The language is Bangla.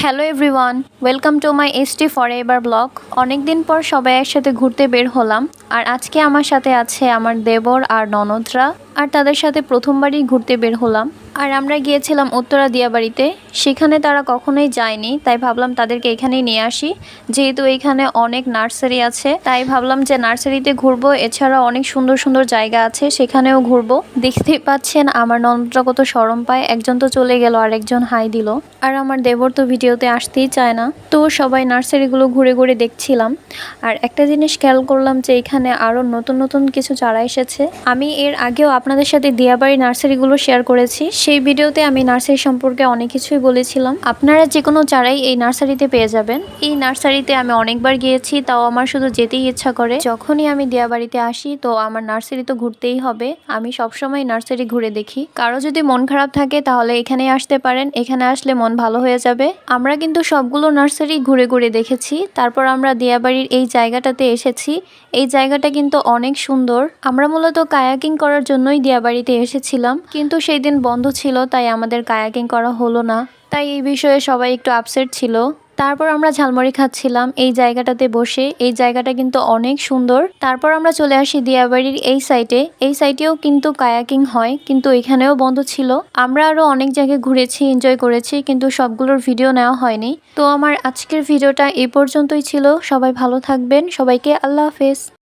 Hello everyone, welcome to my ST forever blog. অনেক দিন পর সবাই একসাথে ঘুরতে বের হলাম। আর আজকে আমার সাথে আছে আমার দেবর আর ননদরা। আর তাদের সাথে প্রথমবারই ঘুরতে বের হলাম। আর আমরা গিয়েছিলাম উত্তরা দিয়াবাড়িতে। সেখানে তারা কখনোই যায়নি, তাই ভাবলাম তাদেরকে এখানেই নিয়ে আসি। যেহেতু এখানে অনেক নার্সারি আছে, তাই ভাবলাম যে নার্সারিতে ঘুরবো। এছাড়া অনেক সুন্দর সুন্দর জায়গা আছে, সেখানেও ঘুরবো। দেখতেই পাচ্ছেন আমার ননদরা কত শরম পায়। একজন তো চলে গেল, আর একজন হাই দিল। আর আমার দেবর তো ভিডিওতে আসতেই চায় না। তো সবাই নার্সারিগুলো ঘুরে ঘুরে দেখছিলাম। আর একটা জিনিস খেয়াল করলাম যে এখানে আরও নতুন নতুন কিছু চারা এসেছে। আমি এর আগেও আপনাদের সাথে দিয়াবাড়ি নার্সারিগুলো শেয়ার করেছি। সেই ভিডিওতে আমি নার্সারি সম্পর্কে অনেক কিছুই বলেছিলাম। আপনারা যে কোনো চারাই এই নার্সারিতে পেয়ে যাবেন। এই নার্সারিতে আমি অনেকবার গিয়েছি, তাও আমার শুধু যেতেই ইচ্ছা করে। যখনই আমি দিয়াবাড়িতে আসি তো আমার নার্সারি তো ঘুরতেই হবে। আমি সবসময় নার্সারি ঘুরে দেখি। কারো যদি মন খারাপ থাকে তাহলে এখানে আসতে পারেন। এখানে আসলে মন ভালো হয়ে যাবে। আমরা কিন্তু সবগুলো নার্সারি ঘুরে ঘুরে দেখেছি। তারপর আমরা দিয়াবাড়ির এই জায়গাটাতে এসেছি। এই জায়গাটা কিন্তু অনেক সুন্দর। আমরা মূলত কায়াকিং করার জন্যই দিয়াবাড়িতে এসেছিলাম, কিন্তু সেই দিন বন্ধ ছিল, তাই আমাদের কায়াকিং করা হলো না। তাই এই বিষয়ে সবাই একটু আপসেট ছিল। তারপর আমরা ঝালমুড়ি খাচ্ছিলাম এই জায়গাটাতে বসে। এই জায়গাটা কিন্তু অনেক সুন্দর। তারপর আমরা চলে আসি দিয়াবাড়ির এই সাইডে। এই সাইডেও কিন্তু কায়াকিং হয়, কিন্তু এখানেও বন্ধ ছিল। আমরা আরো অনেক জায়গায় ঘুরেছি, এনজয় করেছি, কিন্তু সবগুলোর ভিডিও নেওয়া হয়নি। তো আমার আজকের ভিডিওটা এই পর্যন্তই ছিল। সবাই ভালো থাকবেন। সবাইকে আল্লাহ হাফেজ।